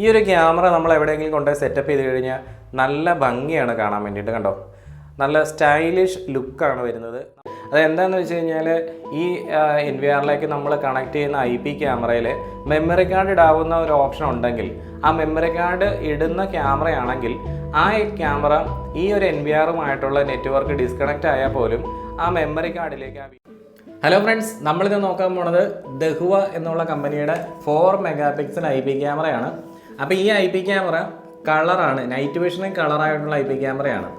ഈ ഒരു ക്യാമറ നമ്മൾ എവിടെയെങ്കിലും കൊണ്ടുപോയി സെറ്റപ്പ് ചെയ്ത് കഴിഞ്ഞാൽ നല്ല ഭംഗിയാണ് കാണാൻ വേണ്ടിയിട്ട്. കണ്ടോ, നല്ല സ്റ്റൈലിഷ് ലുക്കാണ് വരുന്നത്. അതെന്താണെന്ന് വെച്ച് കഴിഞ്ഞാൽ ഈ NVRലേക്ക് നമ്മൾ കണക്ട് ചെയ്യുന്ന IP ക്യാമറയിൽ മെമ്മറി കാർഡ് ഇടാവുന്ന ഒരു ഓപ്ഷൻ ഉണ്ടെങ്കിൽ, ആ മെമ്മറി കാർഡ് ഇടുന്ന ക്യാമറയാണെങ്കിൽ ആ ക്യാമറ ഈ ഒരു NVRുമായിട്ടുള്ള നെറ്റ്വർക്ക് ഡിസ്കണക്റ്റ് ആയാൽ പോലും ആ മെമ്മറി കാർഡിലേക്ക് ഹലോ ഫ്രണ്ട്സ്, നമ്മളിത് നോക്കാൻ പോണത് ദഹുവ എന്നുള്ള കമ്പനിയുടെ 4 മെഗാപിക്സൽ IP ക്യാമറയാണ്. അപ്പോൾ ഈ IP ക്യാമറ കളറാണ്, നൈറ്റ് വിഷനും കളറായിട്ടുള്ള IP ക്യാമറയാണ്.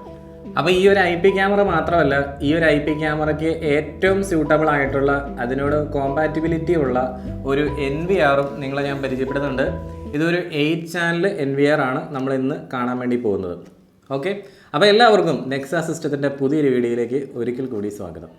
അപ്പോൾ ഈ ഒരു IP ക്യാമറ മാത്രമല്ല, ഈ ഒരു IP ക്യാമറയ്ക്ക് ഏറ്റവും സ്യൂട്ടബിൾ ആയിട്ടുള്ള, അതിനോട് കോമ്പാറ്റിബിലിറ്റി ഉള്ള ഒരു NVRും നിങ്ങളെ ഞാൻ പരിചയപ്പെടുന്നുണ്ട്. ഇതൊരു 8 ചാനൽ NVR ആണ് നമ്മൾ ഇന്ന് കാണാൻ വേണ്ടി പോകുന്നത്. ഓക്കെ, അപ്പോൾ എല്ലാവർക്കും നെക്സ സിസ്റ്റത്തിൻ്റെ പുതിയൊരു വീഡിയോയിലേക്ക് ഒരിക്കൽ കൂടി സ്വാഗതം.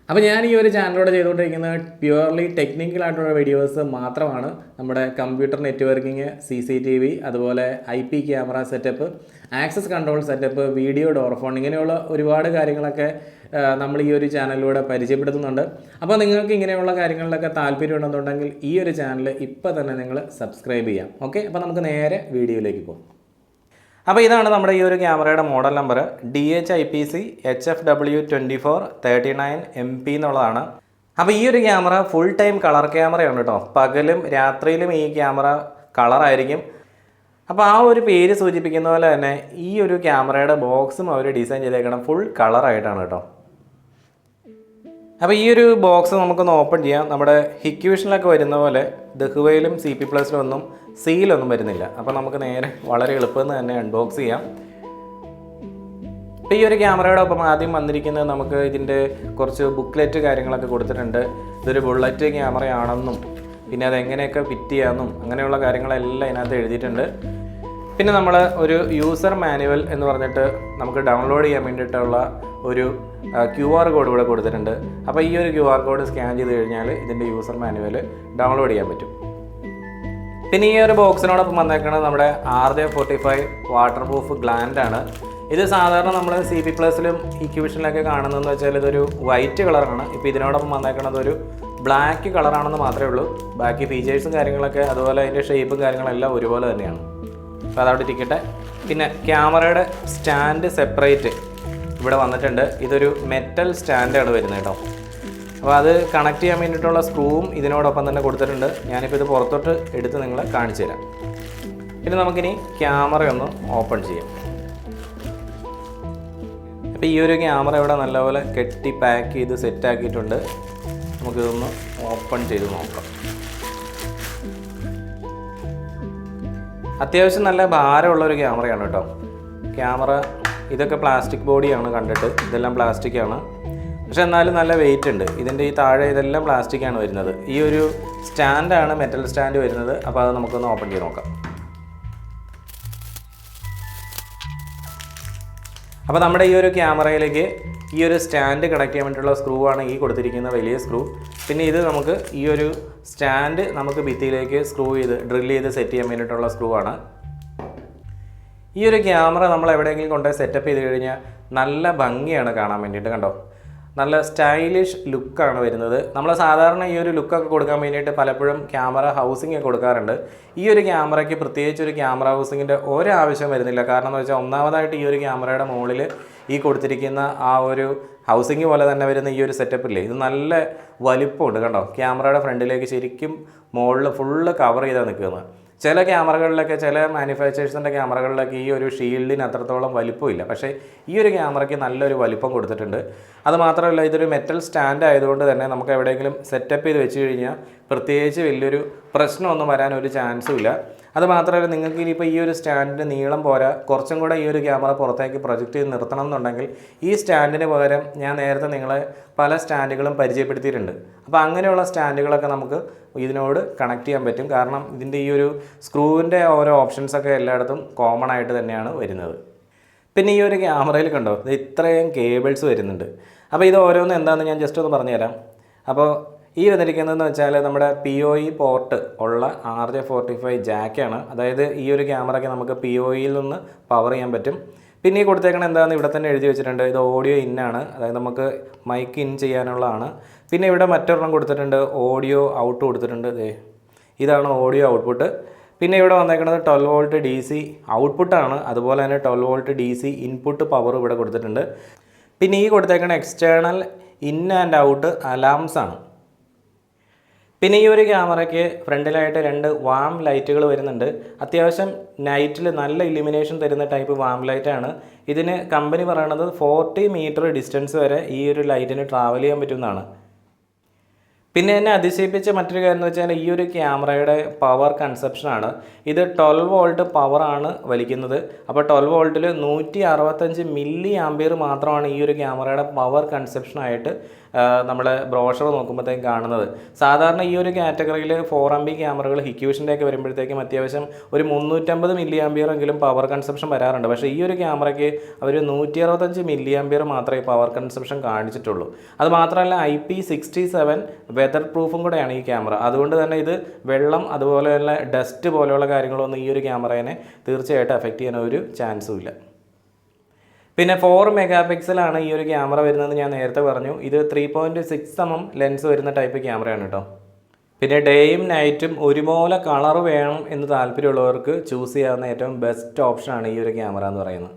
അപ്പോൾ ഞാൻ ഈ ഒരു ചാനലിലൂടെ ചെയ്തുകൊണ്ടിരിക്കുന്നത് പ്യുവർലി ടെക്നിക്കൽ ആയിട്ടുള്ള വീഡിയോസ് മാത്രമാണ്. നമ്മുടെ കമ്പ്യൂട്ടർ നെറ്റ്വർക്കിംഗ്, CCTV, അതുപോലെ IP camera setup, access control setup, video doorphone, ഇങ്ങനെയുള്ള ഒരുപാട് കാര്യങ്ങളൊക്കെ നമ്മൾ ഈ ഒരു ചാനലിലൂടെ പരിചയപ്പെടുത്തുന്നുണ്ട്. അപ്പോൾ നിങ്ങൾക്ക് ഇങ്ങനെയുള്ള കാര്യങ്ങളിലൊക്കെ താല്പര്യമുണ്ടെന്നുണ്ടെങ്കിൽ ഈ ഒരു ചാനൽ ഇപ്പോൾ തന്നെ നിങ്ങൾ സബ്സ്ക്രൈബ് ചെയ്യാം. ഓക്കെ, അപ്പോൾ നമുക്ക് നേരെ വീഡിയോയിലേക്ക് പോകാം. അപ്പോൾ ഇതാണ് നമ്മുടെ ഈ ഒരു ക്യാമറയുടെ മോഡൽ നമ്പർ DHIPC-HFW2439MP എന്നുള്ളതാണ്. അപ്പോൾ ഈ ഒരു ക്യാമറ ഫുൾ ടൈം കളർ ക്യാമറയാണ് കേട്ടോ. പകലും രാത്രിയിലും ഈ ക്യാമറ കളറായിരിക്കും. അപ്പോൾ ആ ഒരു പേര് സൂചിപ്പിക്കുന്ന പോലെ തന്നെ ഈ ഒരു ക്യാമറയുടെ ബോക്സും അവർ ഡിസൈൻ ചെയ്തേക്കണം ഫുൾ കളറായിട്ടാണ് കേട്ടോ. അപ്പോൾ ഈ ഒരു ബോക്സ് നമുക്കൊന്ന് ഓപ്പൺ ചെയ്യാം. നമ്മുടെ ഹിക്വിഷനിലൊക്കെ വരുന്ന പോലെ ദഹുവയിലും CP+ലും ഒന്നും സീലൊന്നും വരുന്നില്ല. അപ്പോൾ നമുക്ക് നേരെ വളരെ എളുപ്പമെന്ന് തന്നെ അൺബോക്സ് ചെയ്യാം. ഇപ്പോൾ ഈ ഒരു ക്യാമറയുടെ ഒപ്പം ആദ്യം വന്നിരിക്കുന്നത് നമുക്ക് ഇതിൻ്റെ കുറച്ച് ബുക്ക്ലെറ്റ് കാര്യങ്ങളൊക്കെ കൊടുത്തിട്ടുണ്ട്. ഇതൊരു ബുള്ളറ്റ് ക്യാമറയാണെന്നും പിന്നെ അതെങ്ങനെയൊക്കെ ഫിറ്റ് ചെയ്യാമെന്നും അങ്ങനെയുള്ള കാര്യങ്ങളെല്ലാം ഇതിനകത്ത് എഴുതിയിട്ടുണ്ട്. പിന്നെ നമ്മൾ ഒരു യൂസർ മാനുവൽ എന്ന് പറഞ്ഞിട്ട് നമുക്ക് ഡൗൺലോഡ് ചെയ്യാൻ വേണ്ടിയിട്ടുള്ള ഒരു QR കോഡ് ഇവിടെ കൊടുത്തിട്ടുണ്ട്. അപ്പോൾ ഈ ഒരു QR കോഡ് സ്കാൻ ചെയ്ത് കഴിഞ്ഞാൽ ഇതിൻ്റെ യൂസർ മാനുവൽ ഡൗൺലോഡ് ചെയ്യാൻ പറ്റും. പിന്നെ ഈ ഒരു ബോക്സിനോടൊപ്പം വന്നേക്കുന്നത് നമ്മുടെ RJ45 വാട്ടർ പ്രൂഫ് ഗ്ലാൻഡാണ്. ഇത് സാധാരണ നമ്മൾ CP+ലും ഇക്വിഷനിലൊക്കെ കാണുന്നതെന്ന് വെച്ചാൽ ഇതൊരു വൈറ്റ് കളറാണ്. ഇപ്പോൾ ഇതിനോടൊപ്പം വന്നേക്കുന്നത് ഒരു ബ്ലാക്ക് കളറാണെന്ന് മാത്രമേ ഉള്ളൂ. ബാക്കി ഫീച്ചേഴ്സും കാര്യങ്ങളൊക്കെ അതുപോലെ അതിൻ്റെ ഷേപ്പും കാര്യങ്ങളെല്ലാം ഒരുപോലെ തന്നെയാണ്. അപ്പോൾ അതവിടെ ഇരിക്കട്ടെ. പിന്നെ ക്യാമറയുടെ സ്റ്റാൻഡ് സെപ്പറേറ്റ് ഇവിടെ വന്നിട്ടുണ്ട്. ഇതൊരു മെറ്റൽ സ്റ്റാൻഡാണ് വരുന്നത് കേട്ടോ. അപ്പോൾ അത് കണക്ട് ചെയ്യാൻ വേണ്ടിയിട്ടുള്ള സ്ക്രൂവും ഇതിനോടൊപ്പം തന്നെ കൊടുത്തിട്ടുണ്ട്. ഞാനിപ്പോൾ ഇത് പുറത്തോട്ട് എടുത്ത് നിങ്ങളെ കാണിച്ചു തരാം. പിന്നെ നമുക്കിനി ക്യാമറ ഒന്ന് ഓപ്പൺ ചെയ്യാം. അപ്പോൾ ഈ ഒരു ക്യാമറ ഇവിടെ നല്ലപോലെ കെട്ടി പാക്ക് ചെയ്ത് സെറ്റാക്കിയിട്ടുണ്ട്. നമുക്കിതൊന്ന് ഓപ്പൺ ചെയ്ത് നോക്കാം. അത്യാവശ്യം നല്ല ഭാരമുള്ളൊരു ക്യാമറയാണ് കേട്ടോ. ക്യാമറ ഇതൊക്കെ പ്ലാസ്റ്റിക് ബോഡിയാണ് കണ്ടിട്ട്, ഇതെല്ലാം പ്ലാസ്റ്റിക്കാണ്. പക്ഷെ എന്നാലും നല്ല വെയിറ്റ് ഉണ്ട്. ഇതിൻ്റെ ഈ താഴെ ഇതെല്ലാം പ്ലാസ്റ്റിക്കാണ് വരുന്നത്. ഈ ഒരു സ്റ്റാൻഡാണ് മെറ്റൽ സ്റ്റാൻഡ് വരുന്നത്. അപ്പോൾ അത് നമുക്കൊന്ന് ഓപ്പൺ ചെയ്ത് നോക്കാം. അപ്പോൾ നമ്മുടെ ഈ ഒരു ക്യാമറയിലേക്ക് ഈ ഒരു സ്റ്റാൻഡ് കണക്ട് ചെയ്യാൻ വേണ്ടിയിട്ടുള്ള സ്ക്രൂ ആണ് ഈ കൊടുത്തിരിക്കുന്ന വലിയ സ്ക്രൂ. പിന്നെ ഇത് നമുക്ക് ഈ ഒരു സ്റ്റാൻഡ് നമുക്ക് ഭിത്തിയിലേക്ക് ഡ്രിൽ ചെയ്ത് സെറ്റ് ചെയ്യാൻ വേണ്ടിയിട്ടുള്ള സ്ക്രൂ ആണ്. ഈ ഒരു ക്യാമറ നമ്മൾ എവിടെയെങ്കിലും കൊണ്ടുപോയി സെറ്റപ്പ് ചെയ്ത് കഴിഞ്ഞാൽ നല്ല ഭംഗിയാണ് കാണാൻ വേണ്ടിയിട്ട്. കണ്ടോ, നല്ല സ്റ്റൈലിഷ് ലുക്കാണ് വരുന്നത്. നമ്മൾ സാധാരണ ഈ ഒരു ലുക്കൊക്കെ കൊടുക്കാൻ വേണ്ടിയിട്ട് പലപ്പോഴും ക്യാമറ ഹൗസിംഗ് ഒക്കെ കൊടുക്കാറുണ്ട്. ഈ ഒരു ക്യാമറയ്ക്ക് പ്രത്യേകിച്ച് ഒരു ക്യാമറ ഹൗസിങ്ങിൻ്റെ ഒരാവശ്യം വരുന്നില്ല. കാരണം എന്ന് വെച്ചാൽ ഒന്നാമതായിട്ട് ഈ ഒരു ക്യാമറയുടെ മുകളിൽ ഈ കൊടുത്തിരിക്കുന്ന ആ ഒരു ഹൗസിംഗ് പോലെ തന്നെ വരുന്ന ഈ ഒരു സെറ്റപ്പില്ലേ, ഇത് നല്ല വലിപ്പമുണ്ട്. കണ്ടോ, ക്യാമറയുടെ ഫ്രണ്ടിലേക്ക് ശരിക്കും മുകളിൽ ഫുള്ള് കവർ ചെയ്താണ് നിൽക്കുന്നത്. ചില ക്യാമറകളിലൊക്കെ, ചില മാനുഫാക്ചേഴ്സിൻ്റെ ക്യാമറകളിലൊക്കെ ഈ ഒരു ഷീൽഡിന് അത്രത്തോളം വലിപ്പമില്ല. പക്ഷേ ഈ ഒരു ക്യാമറയ്ക്ക് നല്ലൊരു വലിപ്പം കൊടുത്തിട്ടുണ്ട്. അതുമാത്രമല്ല, ഇതൊരു മെറ്റൽ സ്റ്റാൻഡ് ആയതുകൊണ്ട് തന്നെ നമുക്ക് എവിടെയെങ്കിലും സെറ്റപ്പ് ചെയ്ത് വെച്ച് കഴിഞ്ഞാൽ പ്രത്യേകിച്ച് വലിയൊരു പ്രശ്നമൊന്നും വരാൻ ഒരു ചാൻസും ഇല്ല. അതുമാത്രമല്ല, നിങ്ങൾക്ക് ഇനിയിപ്പോൾ ഈ ഒരു സ്റ്റാൻഡിന് നീളം പോരാ, കുറച്ചും കൂടെ ഈ ഒരു ക്യാമറ പുറത്തേക്ക് പ്രൊജക്റ്റ് ചെയ്ത് നിർത്തണം എന്നുണ്ടെങ്കിൽ ഈ സ്റ്റാൻഡിന് പകരം ഞാൻ നേരത്തെ നിങ്ങളെ പല സ്റ്റാൻഡുകളും പരിചയപ്പെടുത്തിയിട്ടുണ്ട്. അപ്പോൾ അങ്ങനെയുള്ള സ്റ്റാൻഡുകളൊക്കെ നമുക്ക് ഇതിനോട് കണക്ട് ചെയ്യാൻ പറ്റും. കാരണം ഇതിൻ്റെ ഈ ഒരു സ്ക്രൂവിൻ്റെ ഓരോ ഓപ്ഷൻസൊക്കെ എല്ലായിടത്തും കോമൺ ആയിട്ട് തന്നെയാണ് വരുന്നത്. പിന്നെ ഈ ഒരു ക്യാമറയിൽ കണ്ടോ, ഇത് ഇത്രയും കേബിൾസ് വരുന്നുണ്ട്. അപ്പോൾ ഇത് ഓരോന്ന് എന്താണെന്ന് ഞാൻ ജസ്റ്റ് ഒന്ന് പറഞ്ഞുതരാം. അപ്പോൾ ഈ വന്നിരിക്കുന്നതെന്ന് വെച്ചാൽ നമ്മുടെ PoE പോർട്ട് ഉള്ള RJ45 ജാക്കാണ്. അതായത് ഈ ഒരു ക്യാമറയ്ക്ക് നമുക്ക് PoEയിൽ നിന്ന് പവർ ചെയ്യാൻ പറ്റും. പിന്നെ ഈ കൊടുത്തേക്കണം എന്താണെന്ന് ഇവിടെ തന്നെ എഴുതി വെച്ചിട്ടുണ്ട്. ഇത് ഓഡിയോ ഇന്നാണ്, അതായത് നമുക്ക് മൈക്ക് ഇൻ ചെയ്യാനുള്ളതാണ്. പിന്നെ ഇവിടെ മറ്റൊരെണ്ണം കൊടുത്തിട്ടുണ്ട്, ഓഡിയോ ഔട്ട് കൊടുത്തിട്ടുണ്ട്. ഇതാണ് ഓഡിയോ ഔട്ട്പുട്ട്. പിന്നെ ഇവിടെ വന്നേക്കുന്നത് 12 വോൾട്ട് DC ഔട്ട്പുട്ടാണ്. അതുപോലെ തന്നെ 12 വോൾട്ട് DC ഇൻപുട്ട് പവർ ഇവിടെ കൊടുത്തിട്ടുണ്ട്. പിന്നെ ഈ കൊടുത്തേക്കുന്ന external in and out alarms ആണ്. പിന്നെ ഈ ഒരു ക്യാമറയ്ക്ക് ഫ്രണ്ടിലായിട്ട് 2 വാം ലൈറ്റുകൾ വരുന്നുണ്ട്. അത്യാവശ്യം നൈറ്റിൽ നല്ല ഇല്ലുമിനേഷൻ തരുന്ന ടൈപ്പ് വാം ലൈറ്റാണ്. ഇതിന് കമ്പനി പറയണത് 40 മീറ്റർ ഡിസ്റ്റൻസ് വരെ ഈ ഒരു ലൈറ്റിന് ട്രാവൽ ചെയ്യാൻ പറ്റുന്നതാണ്. പിന്നെ എന്നെ അതിശയിപ്പിച്ച മറ്റൊരു കാര്യം എന്ന് വെച്ചാൽ ഈ ഒരു ക്യാമറയുടെ പവർ കൺസപ്ഷനാണ്. ഇത് 12 വോൾട്ട് പവറാണ് വലിക്കുന്നത്. അപ്പോൾ 12 വോൾട്ടിൽ 165 മില്ലി ആംപിയർ മാത്രമാണ് ഈ ഒരു ക്യാമറയുടെ പവർ കൺസപ്ഷനായിട്ട് നമ്മുടെ ബ്രോഷർ നോക്കുമ്പോഴത്തേക്കും കാണുന്നത്. സാധാരണ ഈ ഒരു കാറ്റഗറിയിൽ 4MP ക്യാമറകൾ ഹിക്യൂഷൻ്റെ ഒക്കെ വരുമ്പോഴത്തേക്കും അത്യാവശ്യം ഒരു 350 മില്ലി ആംപിയർ എങ്കിലും പവർ കൺസപ്ഷൻ വരാറുണ്ട്. പക്ഷേ ഈ ഒരു ക്യാമറയ്ക്ക് അവർ 165 മില്ലി ആംപിയർ മാത്രമേ പവർ കൺസപ്ഷൻ കാണിച്ചിട്ടുള്ളൂ. അത് മാത്രമല്ല IP67 വെതർ പ്രൂഫും കൂടെയാണ് ഈ ക്യാമറ. അതുകൊണ്ട് തന്നെ ഇത് വെള്ളം അതുപോലെ തന്നെ ഡസ്റ്റ് പോലെയുള്ള കാര്യങ്ങളൊന്നും ഈ ഒരു ക്യാമറയെ തീർച്ചയായിട്ടും എഫക്റ്റ് ചെയ്യാൻ ഒരു ചാൻസും ഇല്ല. പിന്നെ 4 മെഗാ പിക്സലാണ് ഈ ഒരു ക്യാമറ വരുന്നത് ഞാൻ നേരത്തെ പറഞ്ഞു. ഇത് 3.6 mm ലെൻസ് വരുന്ന ടൈപ്പ് ക്യാമറയാണ് കേട്ടോ. പിന്നെ ഡേയും നൈറ്റും ഒരുപോലെ കളർ വേണം എന്ന് താല്പര്യമുള്ളവർക്ക് ചൂസ് ചെയ്യാവുന്ന ഏറ്റവും ബെസ്റ്റ് ഓപ്ഷനാണ് ഈ ഒരു ക്യാമറ എന്ന് പറയുന്നത്.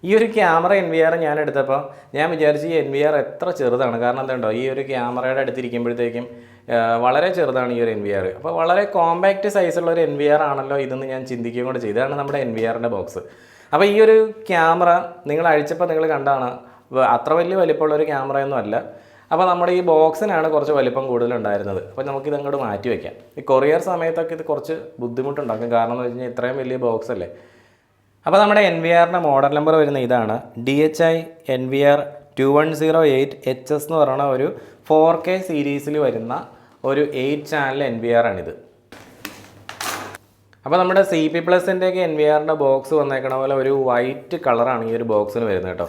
ഈ ഒരു ക്യാമറ NVR ഞാൻ എടുത്തപ്പോൾ ഞാൻ വിചാരിച്ചു ഈ NVR എത്ര ചെറുതാണ്. കാരണം എന്തുണ്ടോ, ഈ ഒരു ക്യാമറയുടെ അടുത്തിരിക്കുമ്പോഴത്തേക്കും വളരെ ചെറുതാണ് ഈ ഒരു NVR. അപ്പോൾ വളരെ കോമ്പാക്റ്റ് സൈസുള്ള ഒരു NVR ആണല്ലോ ഇതെന്ന് ഞാൻ ചിന്തിക്കുകയും കൂടെ ചെയ്തു. ഇതാണ് നമ്മുടെ NVRൻ്റെ ബോക്സ്. അപ്പോൾ ഈ ഒരു ക്യാമറ നിങ്ങൾ അഴിച്ചപ്പോൾ നിങ്ങൾ കണ്ടാണ് അത്ര വലിയ വലിപ്പമുള്ളൊരു ക്യാമറയൊന്നും അല്ല. അപ്പോൾ നമ്മുടെ ഈ ബോക്സിനാണ് കുറച്ച് വലിപ്പം കൂടുതലുണ്ടായിരുന്നത്. അപ്പോൾ നമുക്കിത് അങ്ങോട്ട് മാറ്റി വയ്ക്കാം. ഈ കൊറിയർ സമയത്തൊക്കെ ഇത് കുറച്ച് ബുദ്ധിമുട്ടുണ്ടാക്കും. കാരണം എന്ന് വെച്ച് കഴിഞ്ഞാൽ ഇത്രയും വലിയ ബോക്സ് അല്ലേ. അപ്പോൾ നമ്മുടെ NVRൻ്റെ മോഡൽ നമ്പർ വരുന്ന ഇതാണ് DHI-NVR2108HS എന്ന് പറയുന്ന ഒരു 4K സീരീസിൽ വരുന്ന ഒരു 8 ചാനൽ NVR ആണിത്. അപ്പോൾ നമ്മുടെ CP+ൻ്റെയൊക്കെ NVRൻ്റെ ബോക്സ് വന്നേക്കണ പോലെ ഒരു വൈറ്റ് കളറാണ് ഈ ഒരു ബോക്സിന് വരുന്നത് കേട്ടോ.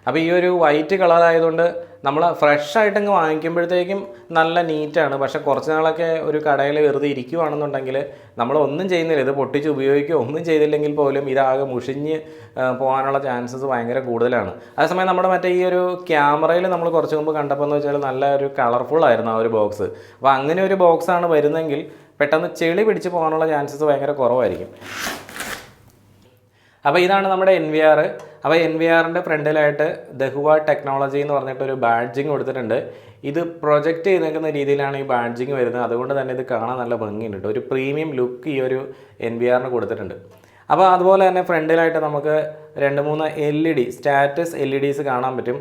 അപ്പോൾ ഈ ഒരു വൈറ്റ് കളർ ആയതുകൊണ്ട് നമ്മൾ ഫ്രഷ് ആയിട്ടങ്ങ് വാങ്ങിക്കുമ്പോഴത്തേക്കും നല്ല നീറ്റാണ്. പക്ഷേ കുറച്ച് നാളൊക്കെ ഒരു കടയിൽ വെറുതെ ഇരിക്കുവാണെന്നുണ്ടെങ്കിൽ നമ്മളൊന്നും ചെയ്യുന്നില്ല, ഇത് പൊട്ടിച്ച് ഉപയോഗിക്കുകയോ ഒന്നും ചെയ്തില്ലെങ്കിൽ പോലും ഇതാകെ മുഷിഞ്ഞ് പോകാനുള്ള ചാൻസസ് ഭയങ്കര കൂടുതലാണ്. അതേസമയം നമ്മുടെ മറ്റേ ഈ ഒരു ക്യാമറയിൽ നമ്മൾ കുറച്ച് മുമ്പ് കണ്ടപ്പോൾ എന്ന് വെച്ചാൽ നല്ല ഒരു കളർഫുൾ ആയിരുന്നു ആ ഒരു ബോക്സ്. അപ്പോൾ അങ്ങനെ ഒരു ബോക്സാണ് വരുന്നതെങ്കിൽ പെട്ടെന്ന് ചെളി പിടിച്ച് പോകാനുള്ള ചാൻസസ് ഭയങ്കര കുറവായിരിക്കും. അപ്പോൾ ഇതാണ് നമ്മുടെ NVR. അപ്പോൾ NVRൻ്റെ ഫ്രണ്ടിലായിട്ട് ദഹുവ ടെക്നോളജി എന്ന് പറഞ്ഞിട്ടൊരു ബാഡ്ജിങ് കൊടുത്തിട്ടുണ്ട്. ഇത് പ്രൊജക്റ്റ് ചെയ്തേക്കുന്ന രീതിയിലാണ് ഈ ബാഡ്ജിങ് വരുന്നത്. അതുകൊണ്ട് തന്നെ ഇത് കാണാൻ നല്ല ഭംഗിയുണ്ട്. ഒരു പ്രീമിയം ലുക്ക് ഈ ഒരു NVRന് കൊടുത്തിട്ടുണ്ട്. അപ്പോൾ അതുപോലെ തന്നെ ഫ്രണ്ടിലായിട്ട് നമുക്ക് 2-3 LED സ്റ്റാറ്റസ് LEDs കാണാൻ പറ്റും.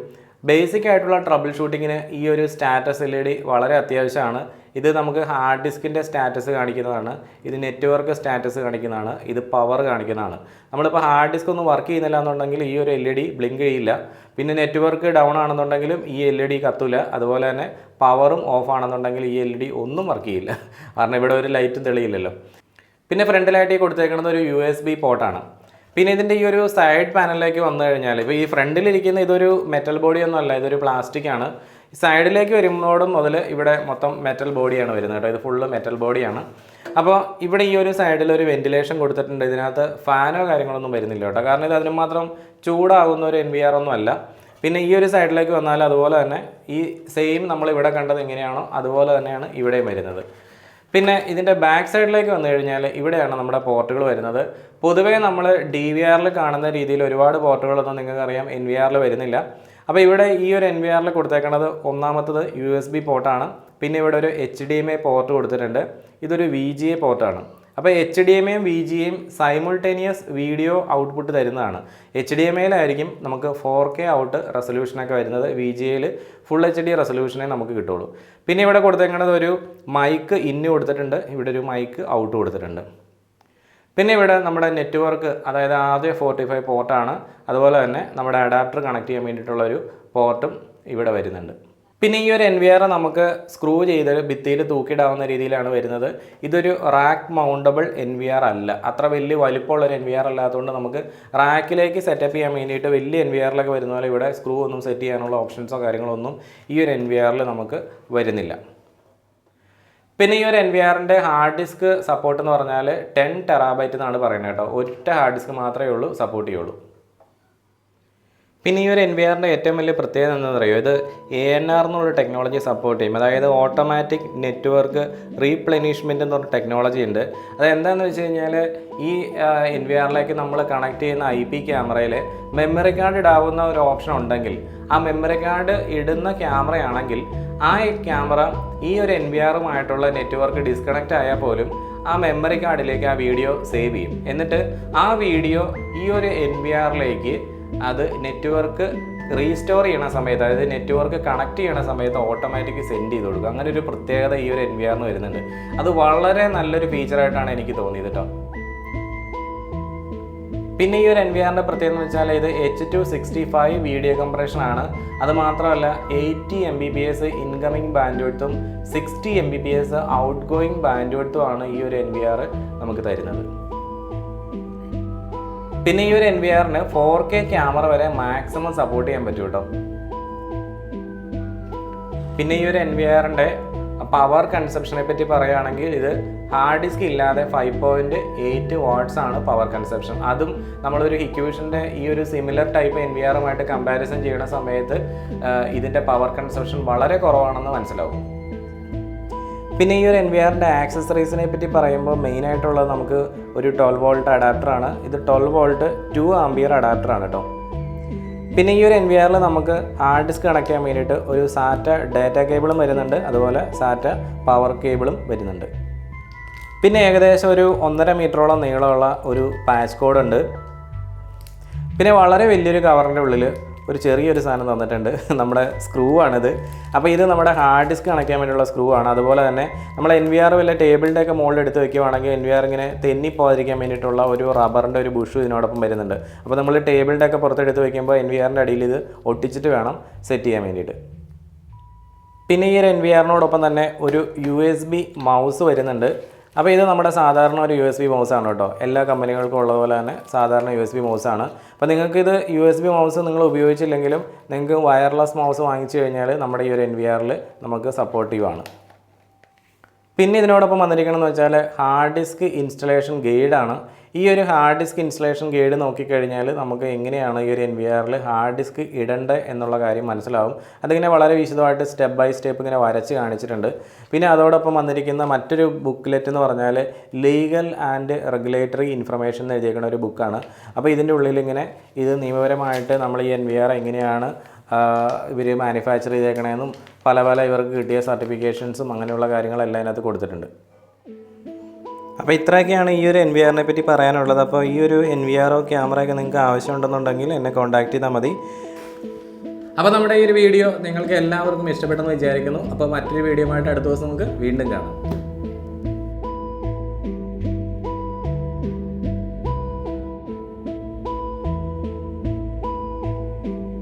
ബേസിക് ആയിട്ടുള്ള ട്രബിൾ ഷൂട്ടിങ്ങിന് ഈ ഒരു സ്റ്റാറ്റസ് LED വളരെ അത്യാവശ്യമാണ്. ഇത് നമുക്ക് ഹാർഡ് ഡിസ്കിൻ്റെ സ്റ്റാറ്റസ് കാണിക്കുന്നതാണ്, ഇത് നെറ്റ്വർക്ക് സ്റ്റാറ്റസ് കാണിക്കുന്നതാണ്, ഇത് പവർ കാണിക്കുന്നതാണ്. നമ്മളിപ്പോൾ ഹാർഡ് ഡിസ്ക് ഒന്നും വർക്ക് ചെയ്യുന്നില്ല എന്നുണ്ടെങ്കിൽ ഈ ഒരു LED ബ്ലിങ്ക് ചെയ്യില്ല. പിന്നെ നെറ്റ്വർക്ക് ഡൗൺ ആണെന്നുണ്ടെങ്കിലും ഈ LED കത്തില്ല. അതുപോലെ തന്നെ പവറും ഓഫ് ആണെന്നുണ്ടെങ്കിൽ ഈ LED ഒന്നും വർക്ക് ചെയ്യില്ല. കാരണം ഇവിടെ ഒരു ലൈറ്റും തെളിയില്ലല്ലോ. പിന്നെ ഫ്രണ്ടിലായിട്ട് ഈ കൊടുത്തേക്കുന്നത് ഒരു USB പോർട്ടാണ്. പിന്നെ ഇതിൻ്റെ ഈ ഒരു സൈഡ് പാനലിലേക്ക് വന്നു കഴിഞ്ഞാൽ ഇപ്പോൾ ഈ ഫ്രണ്ടിലിരിക്കുന്ന ഇതൊരു മെറ്റൽ ബോഡിയൊന്നും അല്ല, ഇതൊരു പ്ലാസ്റ്റിക് ആണ്. സൈഡിലേക്ക് വരുമ്പോഴും മുതൽ ഇവിടെ മൊത്തം മെറ്റൽ ബോഡിയാണ് വരുന്നത് കേട്ടോ. ഇത് ഫുള്ള് മെറ്റൽ ബോഡിയാണ്. അപ്പോൾ ഇവിടെ ഈ ഒരു സൈഡിൽ ഒരു വെന്റിലേഷൻ കൊടുത്തിട്ടുണ്ട്. ഇതിനകത്ത് ഫാനോ കാര്യങ്ങളൊന്നും വരുന്നില്ല കേട്ടോ. കാരണം ഇത് അതിന് മാത്രം ചൂടാകുന്ന ഒരു NVR ഒന്നും അല്ല. പിന്നെ ഈ ഒരു സൈഡിലേക്ക് വന്നാൽ അതുപോലെ തന്നെ ഈ സെയിം നമ്മൾ ഇവിടെ കണ്ടത് എങ്ങനെയാണോ അതുപോലെ തന്നെയാണ് ഇവിടെയും വരുന്നത്. പിന്നെ ഇതിൻ്റെ ബാക്ക് സൈഡിലേക്ക് വന്നു കഴിഞ്ഞാൽ ഇവിടെയാണ് നമ്മുടെ പോർട്ടുകൾ വരുന്നത്. പൊതുവേ നമ്മൾ DVRൽ കാണുന്ന രീതിയിൽ ഒരുപാട് പോർട്ടുകളൊന്നും നിങ്ങൾക്കറിയാം NVRൽ വരുന്നില്ല. അപ്പോൾ ഇവിടെ ഈ ഒരു NVRൽ കൊടുത്തേക്കുന്നത് ഒന്നാമത്തത് USB പോർട്ടാണ്. പിന്നെ ഇവിടെ ഒരു HDMI പോർട്ട് കൊടുത്തിട്ടുണ്ട്. ഇതൊരു VGA പോർട്ടാണ്. അപ്പോൾ HDMIയും VGAയും സൈമിൾട്ടേനിയസ് വീഡിയോ ഔട്ട്പുട്ട് തരുന്നതാണ്. HDMIയിലായിരിക്കും നമുക്ക് 4K ഔട്ട് റെസൊല്യൂഷനൊക്കെ വരുന്നത്. VGAയിൽ ഫുൾ HD റെസൊല്യൂഷനേ നമുക്ക് കിട്ടുള്ളൂ. പിന്നെ ഇവിടെ കൊടുത്തേക്കുന്നത് ഒരു മൈക്ക് ഇന്ന് കൊടുത്തിട്ടുണ്ട്, ഇവിടെ ഒരു മൈക്ക് ഔട്ട് കൊടുത്തിട്ടുണ്ട്. പിന്നെ ഇവിടെ നമ്മുടെ നെറ്റ്വർക്ക്, അതായത് RJ45 പോർട്ടാണ്. അതുപോലെ തന്നെ നമ്മുടെ അഡാപ്റ്റർ കണക്ട് ചെയ്യാൻ വേണ്ടിയിട്ടുള്ളൊരു പോർട്ടും ഇവിടെ വരുന്നുണ്ട്. പിന്നെ ഈ ഒരു NVR നമുക്ക് സ്ക്രൂ ചെയ്ത് ഭിത്തിയിൽ തൂക്കിയിടാവുന്ന രീതിയിലാണ് വരുന്നത്. ഇതൊരു റാക്ക് മൗണ്ടബിൾ NVR അല്ല, അത്ര വലിയ വലിപ്പമുള്ളൊരു NVR അല്ലാത്തതുകൊണ്ട് നമുക്ക് റാക്കിലേക്ക് സെറ്റപ്പ് ചെയ്യാൻ വേണ്ടിയിട്ട് വലിയ NVRലൊക്കെ വരുന്ന പോലെ ഇവിടെ സ്ക്രൂ ഒന്നും സെറ്റ് ചെയ്യാനുള്ള ഓപ്ഷൻസോ കാര്യങ്ങളോ ഒന്നും ഈ ഒരു NVRൽ നമുക്ക് വരുന്നില്ല. പിന്നെ ഈ ഒരു NVRൻ്റെ ഹാർഡ് ഡിസ്ക് സപ്പോർട്ട് എന്ന് പറഞ്ഞാൽ 10 TB എന്നാണ് പറയുന്നത് കേട്ടോ. ഒറ്റ ഹാർഡ് ഡിസ്ക് മാത്രമേ ഉള്ളൂ സപ്പോർട്ട് ചെയ്യുള്ളൂ. പിന്നെ ഈ ഒരു NVRൻ്റെ ഏറ്റവും വലിയ പ്രത്യേകത എന്താണെന്ന് അറിയുമോ, ഇത് ANR എന്നുള്ള ടെക്നോളജി സപ്പോർട്ട് ചെയ്യും. അതായത് ഓട്ടോമാറ്റിക് നെറ്റ്വർക്ക് റീപ്ലെനിഷ്മെൻറ്റ് എന്നൊരു ടെക്നോളജി ഉണ്ട്. അതെന്താണെന്ന് വെച്ച് കഴിഞ്ഞാൽ ഈ NVRലേക്ക് നമ്മൾ കണക്ട് ചെയ്യുന്ന IP ക്യാമറയിൽ മെമ്മറി കാർഡ് ഇടാവുന്ന ഒരു ഓപ്ഷൻ ഉണ്ടെങ്കിൽ ആ മെമ്മറി കാർഡ് ഇടുന്ന ക്യാമറയാണെങ്കിൽ ആ ക്യാമറ ഈ ഒരു NVRുമായിട്ടുള്ള നെറ്റ്വർക്ക് ഡിസ്കണക്റ്റ് ആയാൽ പോലും ആ മെമ്മറി കാർഡിലേക്ക് ആ വീഡിയോ സേവ് ചെയ്യും. എന്നിട്ട് ആ വീഡിയോ ഈ ഒരു NVRലേക്ക് അത് നെറ്റ്വർക്ക് റീസ്റ്റോർ ചെയ്യണ സമയത്ത്, അതായത് നെറ്റ്വർക്ക് കണക്ട് ചെയ്യണ സമയത്ത് ഓട്ടോമാറ്റിക് സെൻഡ് ചെയ്ത് കൊടുക്കും. അങ്ങനെ ഒരു പ്രത്യേകത ഈ ഒരു NVRന് വരുന്നുണ്ട്. അത് വളരെ നല്ലൊരു ഫീച്ചറായിട്ടാണ് എനിക്ക് തോന്നിയത് കേട്ടോ. പിന്നെ ഈ ഒരു NVRൻ്റെ പ്രത്യേകത എന്ന് വെച്ചാൽ ഇത് H265 വീഡിയോ കംപ്രഷൻ ആണ്. അത് മാത്രമല്ല 80 Mbps ഇൻകമിങ് ബാൻഡ് വിഡ്ത്തും 60 Mbps ഔട്ട് ഗോയിങ് ബാൻഡ് വിഡ്ത്തും ആണ് ഈ ഒരു NVR നമുക്ക് തരുന്നത്. പിന്നെ ഈ ഒരു NVRന് 4K ക്യാമറ വരെ മാക്സിമം സപ്പോർട്ട് ചെയ്യാൻ പറ്റും കേട്ടോ. പിന്നെ ഈ ഒരു NVRൻ്റെ പവർ കൺസപ്ഷനെ പറ്റി പറയുകയാണെങ്കിൽ ഇത് ഹാർഡ് ഡിസ്ക് ഇല്ലാതെ 5.8 വാട്ട്സ് ആണ് പവർ കൺസപ്ഷൻ. അതും നമ്മളൊരു ഹിക്യൂഷൻ്റെ ഈ ഒരു സിമിലർ ടൈപ്പ് NVRുമായിട്ട് കമ്പാരിസൺ ചെയ്യുന്ന സമയത്ത് ഇതിൻ്റെ പവർ കൺസപ്ഷൻ വളരെ കുറവാണെന്ന് മനസ്സിലാവും. പിന്നെ ഈ ഒരു NVRൻ്റെ ആക്സസറീസിനെ പറ്റി പറയുമ്പോൾ മെയിനായിട്ടുള്ളത് നമുക്ക് ഒരു 12 വോൾട്ട് അഡാപ്റ്ററാണ്. ഇത് 12 വോൾട്ട് 2 ആംപിയർ അഡാപ്റ്ററാണ് കേട്ടോ. പിന്നെ ഈ ഒരു NVRൽ നമുക്ക് ഹാർഡ് ഡിസ്ക് കണക്ട് ചെയ്യാൻ വേണ്ടിയിട്ട് ഒരു സാറ്റ ഡാറ്റ കേബിളും വരുന്നുണ്ട്, അതുപോലെ സാറ്റ പവർ കേബിളും വരുന്നുണ്ട്. പിന്നെ ഏകദേശം ഒരു 1.5 മീറ്ററോളം നീളമുള്ള ഒരു പാച്ച് കോഡ് ഉണ്ട്. പിന്നെ വളരെ വലിയൊരു കവറിൻ്റെ ഉള്ളിൽ ഒരു ചെറിയൊരു സാധനം തന്നിട്ടുണ്ട്, നമ്മുടെ സ്ക്രൂ ആണിത്. അപ്പോൾ ഇത് നമ്മുടെ ഹാർഡ് ഡിസ്ക് കണക്ട് ചെയ്യാൻ വേണ്ടിയുള്ള സ്ക്രൂ ആണ്. അതുപോലെ തന്നെ നമ്മൾ NVR വല്ല ടേബിളിൻ്റെ ഒക്കെ മുകളിൽ എടുത്ത് വെക്കുകയാണെങ്കിൽ NVR ഇങ്ങനെ തെന്നിപ്പോകാതിരിക്കാൻ വേണ്ടിയിട്ടുള്ള ഒരു റബ്ബറിൻ്റെ ഒരു ബുഷ് ഇതിനോടൊപ്പം വരുന്നുണ്ട്. അപ്പോൾ നമ്മൾ ടേബിളിൻ്റെ ഒക്കെ പുറത്തെടുത്ത് വെക്കുമ്പോൾ NVRൻ്റെ അടിയിൽ ഇത് ഒട്ടിച്ചിട്ട് വേണം സെറ്റ് ചെയ്യാൻ വേണ്ടിയിട്ട്. പിന്നെ ഈ ഒരു NVRനോടൊപ്പം തന്നെ ഒരു USB മൗസ് വരുന്നുണ്ട്. അപ്പോൾ ഇത് നമ്മുടെ സാധാരണ ഒരു USB മൗസാണ് കേട്ടോ. എല്ലാ കമ്പനികൾക്കും ഉള്ളതുപോലെ തന്നെ സാധാരണ USB മൗസാണ്. അപ്പോൾ നിങ്ങൾക്കിത് USB മൗസ് നിങ്ങൾ ഉപയോഗിച്ചില്ലെങ്കിലും നിങ്ങൾക്ക് വയർലെസ് മൗസ് വാങ്ങിച്ചു കഴിഞ്ഞാൽ നമ്മുടെ ഈ ഒരു NVRൽ നമുക്ക് സപ്പോർട്ടീവാണ്. പിന്നെ ഇതിനോടൊപ്പം വന്നിരിക്കണമെന്ന് വെച്ചാൽ ഹാർഡ് ഡിസ്ക് ഇൻസ്റ്റലേഷൻ ഗൈഡാണ്. ഈ ഒരു ഹാർഡ് ഡിസ്ക് ഇൻസ്റ്റലേഷൻ ഗൈഡ് നോക്കിക്കഴിഞ്ഞാൽ നമുക്ക് എങ്ങനെയാണ് ഈ ഒരു NVRൽ ഹാർഡ് ഡിസ്ക് ഇടേണ്ടത് എന്നുള്ള കാര്യം മനസ്സിലാവും. അതിങ്ങനെ വളരെ വിശദമായിട്ട് സ്റ്റെപ്പ് ബൈ സ്റ്റെപ്പ് ഇങ്ങനെ വരച്ച് കാണിച്ചിട്ടുണ്ട്. പിന്നെ അതോടൊപ്പം വന്നിരിക്കുന്ന മറ്റൊരു ബുക്ക്ലെറ്റ് എന്ന് പറഞ്ഞാൽ ലീഗൽ ആൻഡ് റെഗുലേറ്ററി ഇൻഫർമേഷൻ എന്ന് എഴുതിയിരിക്കുന്ന ഒരു ബുക്കാണ്. അപ്പോൾ ഇതിൻ്റെ ഉള്ളിൽ ഇങ്ങനെ ഇത് നിയമപരമായിട്ട് നമ്മൾ ഈ NVR എങ്ങനെയാണ് ഇവർ മാനുഫാക്ചർ ചെയ്തേക്കണേന്നും പല ഇവർക്ക് കിട്ടിയ സർട്ടിഫിക്കേഷൻസും അങ്ങനെയുള്ള കാര്യങ്ങളെല്ലാം അതിനകത്ത് കൊടുത്തിട്ടുണ്ട്. അപ്പോൾ ഇത്രയൊക്കെയാണ് ഈ ഒരു NVRനെ പറ്റി പറയാനുള്ളത്. അപ്പോൾ ഈ ഒരു NVRോ ക്യാമറയൊക്കെ നിങ്ങൾക്ക് ആവശ്യമുണ്ടെന്നുണ്ടെങ്കിൽ എന്നെ കോൺടാക്ട് ചെയ്താൽ മതി. അപ്പോൾ നമ്മുടെ ഈ ഒരു വീഡിയോ നിങ്ങൾക്ക് എല്ലാവർക്കും ഇഷ്ടപ്പെട്ടെന്ന് വിചാരിക്കുന്നു. അപ്പോൾ മറ്റൊരു വീഡിയോ ആയിട്ട് അടുത്ത ദിവസം നമുക്ക് വീണ്ടും കാണാം.